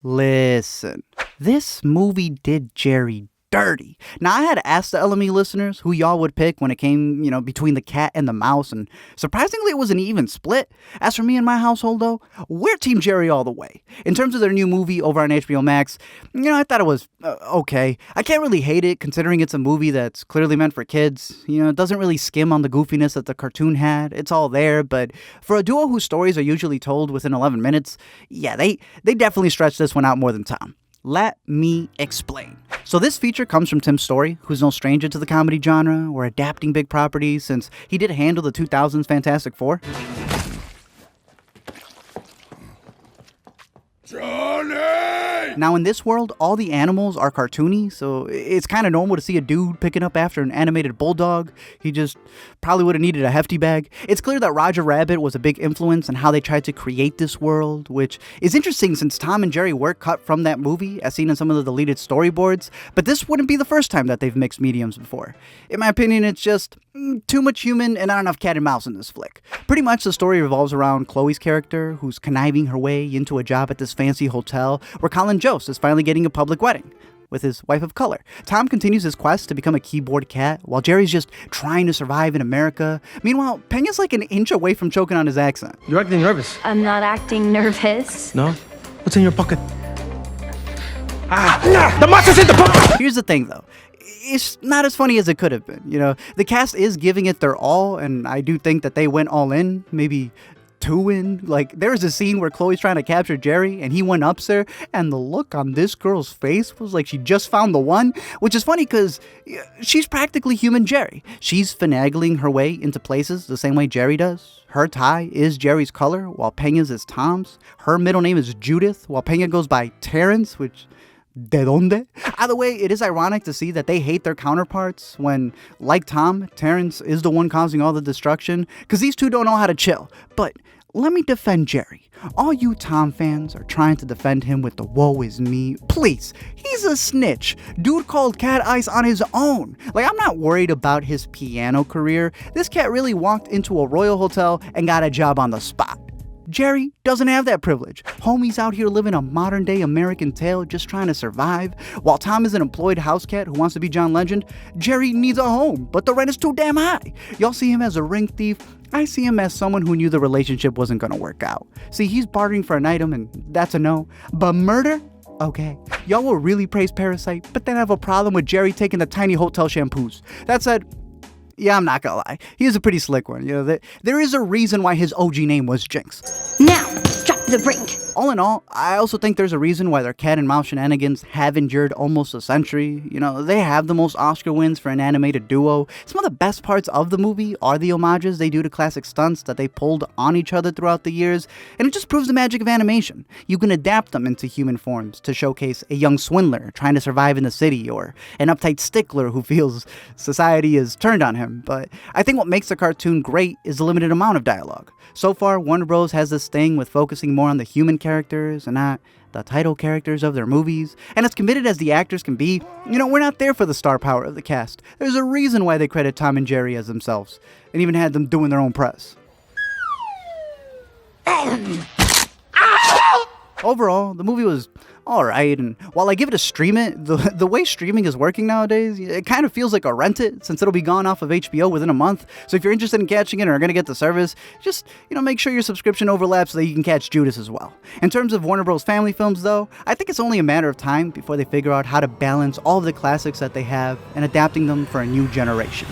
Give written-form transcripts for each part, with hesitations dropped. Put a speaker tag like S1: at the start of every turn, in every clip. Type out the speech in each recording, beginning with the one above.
S1: Listen, this movie did Jerry dirty. Now, I had asked the LME listeners who y'all would pick when it came, between the cat and the mouse, and surprisingly, it was an even split. As for me and my household, though, we're Team Jerry all the way. In terms of their new movie over on HBO Max, I thought it was okay. I can't really hate it, considering it's a movie that's clearly meant for kids. It doesn't really skim on the goofiness that the cartoon had. It's all there, but for a duo whose stories are usually told within 11 minutes, yeah, they definitely stretched this one out more than Tom. Let me explain. So this feature comes from Tim Story, who's no stranger to the comedy genre or adapting big properties since he did handle the 2000s Fantastic Four. Now, in this world, all the animals are cartoony, so it's kind of normal to see a dude picking up after an animated bulldog. He just probably would have needed a hefty bag. It's clear that Roger Rabbit was a big influence in how they tried to create this world, which is interesting since Tom and Jerry were cut from that movie, as seen in some of the deleted storyboards, but this wouldn't be the first time that they've mixed mediums before. In my opinion, it's just too much human and not enough cat and mouse in this flick. Pretty much the story revolves around Chloe's character, who's conniving her way into a job at this fancy hotel where Colin Jost is finally getting a public wedding with his wife of color. Tom continues his quest to become a keyboard cat, while Jerry's just trying to survive in America. Meanwhile, Peña's like an inch away from choking on his accent.
S2: You're acting nervous.
S3: I'm not acting nervous.
S2: No? What's in your pocket? The monster's in the pocket!
S1: Here's the thing, though. It's not as funny as it could have been. The cast is giving it their all, and I do think that they went all in, maybe two in. Like, there's a scene where Chloe's trying to capture Jerry, and he went up there, and the look on this girl's face was like she just found the one, which is funny because she's practically human Jerry. She's finagling her way into places the same way Jerry does. Her tie is Jerry's color, while Peña's is Tom's. Her middle name is Judith, while Peña goes by Terrence, which... ¿De dónde? Either way, it is ironic to see that they hate their counterparts when, like Tom, Terrence is the one causing all the destruction, because these two don't know how to chill. But let me defend Jerry. All you Tom fans are trying to defend him with the woe is me. Please, he's a snitch. Dude called cat ice on his own. Like, I'm not worried about his piano career. This cat really walked into a royal hotel and got a job on the spot. Jerry doesn't have that privilege. Homie's out here living a modern-day American tale just trying to survive. While Tom is an employed house cat who wants to be John Legend, Jerry needs a home, but the rent is too damn high. Y'all see him as a ring thief. I see him as someone who knew the relationship wasn't gonna work out. See, he's bartering for an item, and that's a no. But murder? Okay. Y'all will really praise Parasite, but then have a problem with Jerry taking the tiny hotel shampoos. That said, yeah, I'm not gonna lie. He is a pretty slick one. There is a reason why his OG name was Jinx.
S3: Now, drop the brink.
S1: All in all, I also think there's a reason why their cat and mouse shenanigans have endured almost a century. They have the most Oscar wins for an animated duo. Some of the best parts of the movie are the homages they do to classic stunts that they pulled on each other throughout the years, and it just proves the magic of animation. You can adapt them into human forms to showcase a young swindler trying to survive in the city, or an uptight stickler who feels society is turned on him. But I think what makes the cartoon great is the limited amount of dialogue. So far, Warner Bros. Has this thing with focusing more on the human characters and not the title characters of their movies. And as committed as the actors can be, we're not there for the star power of the cast. There's a reason why they credit Tom and Jerry as themselves, and even had them doing their own press. Overall, the movie was alright, and while I give it a stream it, the way streaming is working nowadays, it kind of feels like a rent it, since it'll be gone off of HBO within a month. So if you're interested in catching it or are going to get the service, just, make sure your subscription overlaps so that you can catch Judas as well. In terms of Warner Bros. Family films, though, I think it's only a matter of time before they figure out how to balance all of the classics that they have and adapting them for a new generation.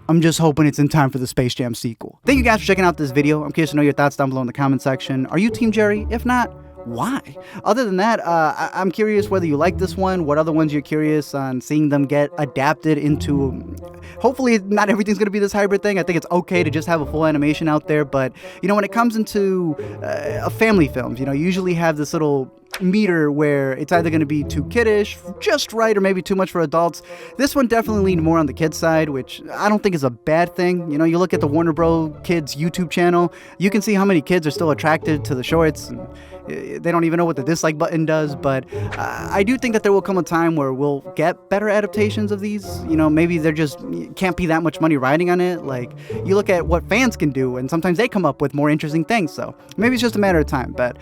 S1: I'm just hoping it's in time for the Space Jam sequel. Thank you guys for checking out this video. I'm curious to know your thoughts down below in the comment section. Are you Team Jerry? If not, why? Other than that, I'm curious whether you like this one, what other ones you're curious on seeing them get adapted into. Hopefully not everything's going to be this hybrid thing. I think it's okay to just have a full animation out there, but when it comes into a family films, you usually have this little meter where it's either going to be too kiddish, just right, or maybe too much for adults. This one definitely leaned more on the kids side, which I don't think is a bad thing. You look at the Warner Bros. Kids YouTube channel, you can see how many kids are still attracted to the shorts, and they don't even know what the dislike button does. But I do think that there will come a time where we'll get better adaptations of these. Maybe there just can't be that much money riding on it. Like, you look at what fans can do, and sometimes they come up with more interesting things. So maybe it's just a matter of time. But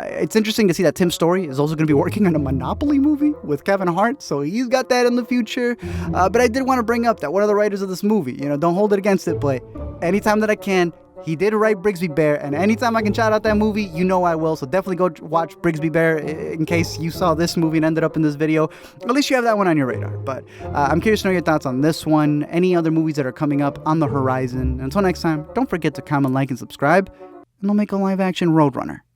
S1: it's interesting to see that Tim Story is also going to be working on a Monopoly movie with Kevin Hart. So he's got that in the future. But I did want to bring up that one of the writers of this movie, don't hold it against it, but anytime that I can, he did write Brigsby Bear, and anytime I can shout out that movie, I will. So definitely go watch Brigsby Bear in case you saw this movie and ended up in this video. At least you have that one on your radar. But I'm curious to know your thoughts on this one, any other movies that are coming up on the horizon. And until next time, don't forget to comment, like, and subscribe, and they'll make a live-action Roadrunner.